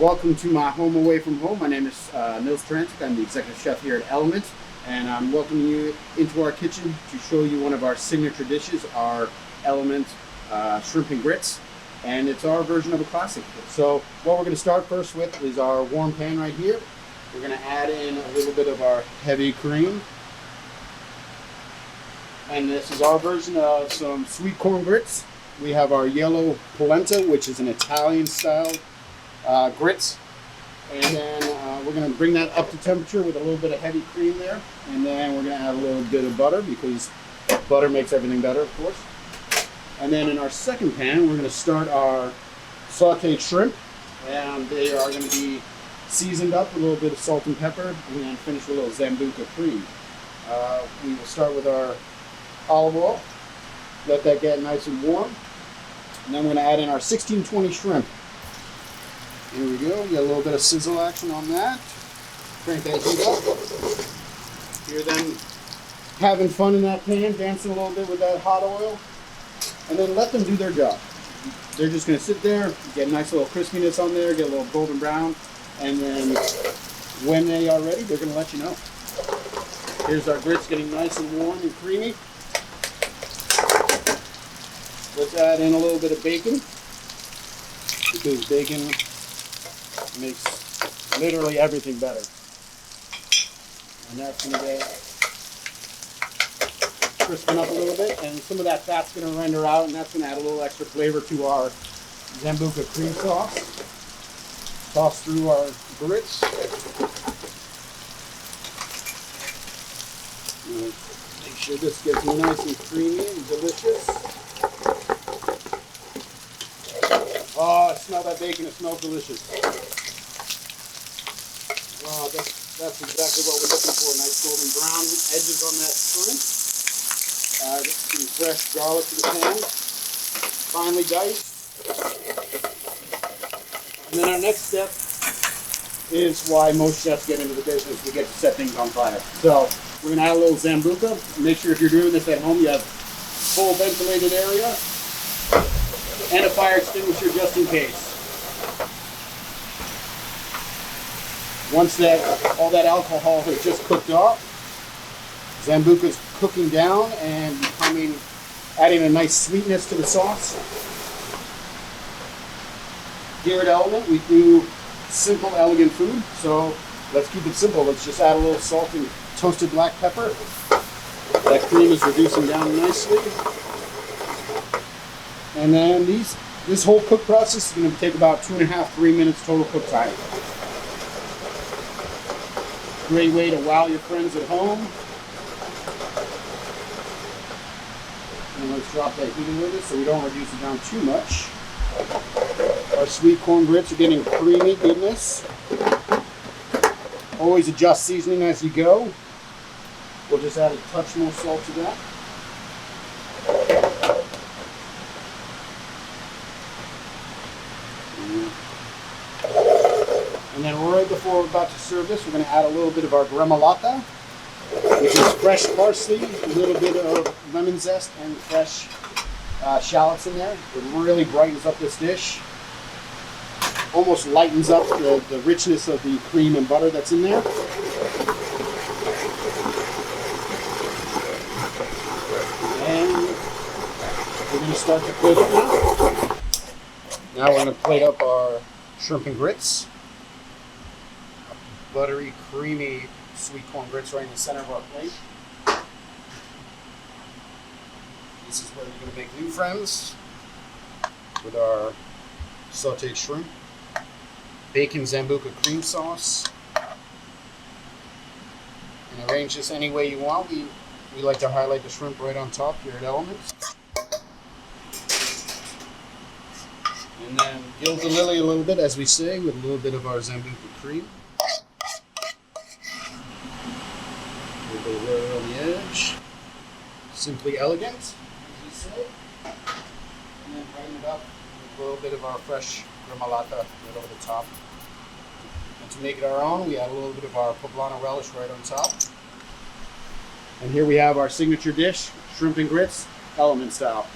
Welcome to my home away from home. My name is Nils. I'm the executive chef here at Element, and I'm welcoming you into our kitchen to show you one of our signature dishes, our Element shrimp and grits, and it's our version of a classic. So what we're going to start first with is our warm pan right here. We're going to add in a little bit of our heavy cream, and this is our version of some sweet corn grits. We have our yellow polenta, which is an Italian style grits, and then we're going to bring that up to temperature with a little bit of heavy cream there, and then we're going to add a little bit of butter because butter makes everything better, of course. And then in our second pan, we're going to start our sauteed shrimp, and they are going to be seasoned up with a little bit of salt and pepper, and then finish with a little Sambucca cream. We will start with our olive oil, let that get nice and warm, and then we're going to add in our 1620 shrimp. Here we go, get a little bit of sizzle action on that. Crank that heat up. You're then having fun in that pan, dancing a little bit with that hot oil, and then let them do their job. They're just going to sit there, get a nice little crispiness on there, get a little golden brown, and then when they are ready, they're going to let you know. Here's our grits getting nice and warm and creamy. Let's add in a little bit of bacon, because bacon makes literally everything better. And that's going to get crisping up a little bit, and some of that fat's going to render out, and that's going to add a little extra flavor to our Sambucca cream sauce. Toss through our grits. Make sure this gets nice and creamy and delicious. Oh, I smell that bacon. It smells delicious. Oh, that's exactly what we're looking for. Nice golden brown edges on that shrimp. Add some fresh garlic to the pan. Finely diced. And then our next step is why most chefs get into the business. We get to set things on fire. So we're going to add a little Sambucca. Make sure if you're doing this at home, you have full ventilated area and a fire extinguisher just in case. Once all that alcohol has just cooked off, Sambucca's cooking down and adding a nice sweetness to the sauce. Here at Element, we do simple, elegant food, so let's keep it simple. Let's just add a little salt and toasted black pepper. That cream is reducing down nicely. And then this whole cook process is going to take about 2.5–3 minutes total cook time. Great way to wow your friends at home. And let's drop that heat a little bit so we don't reduce it down too much. Our sweet corn grits are getting creamy goodness. Always adjust seasoning as you go. We'll just add a touch more salt to that. And then right before we're about to serve this, we're going to add a little bit of our gremolata, which is fresh parsley, a little bit of lemon zest, and fresh shallots in there. It really brightens up this dish. Almost lightens up the richness of the cream and butter that's in there. And we're going to start to plate up now. Now we're going to plate up our shrimp and grits. Buttery, creamy, sweet corn grits right in the center of our plate. This is where we're going to make new friends with our sauteed shrimp, bacon Sambucca cream sauce, and arrange this any way you want. We like to highlight the shrimp right on top here at Element. And then gild the lily a little bit, as we say, with a little bit of our Sambucca cream. A little bit of oil on the edge. Simply elegant, as we say. And then brighten it up with a little bit of our fresh gremolata right over the top. And to make it our own, we add a little bit of our poblano relish right on top. And here we have our signature dish, shrimp and grits, Element style.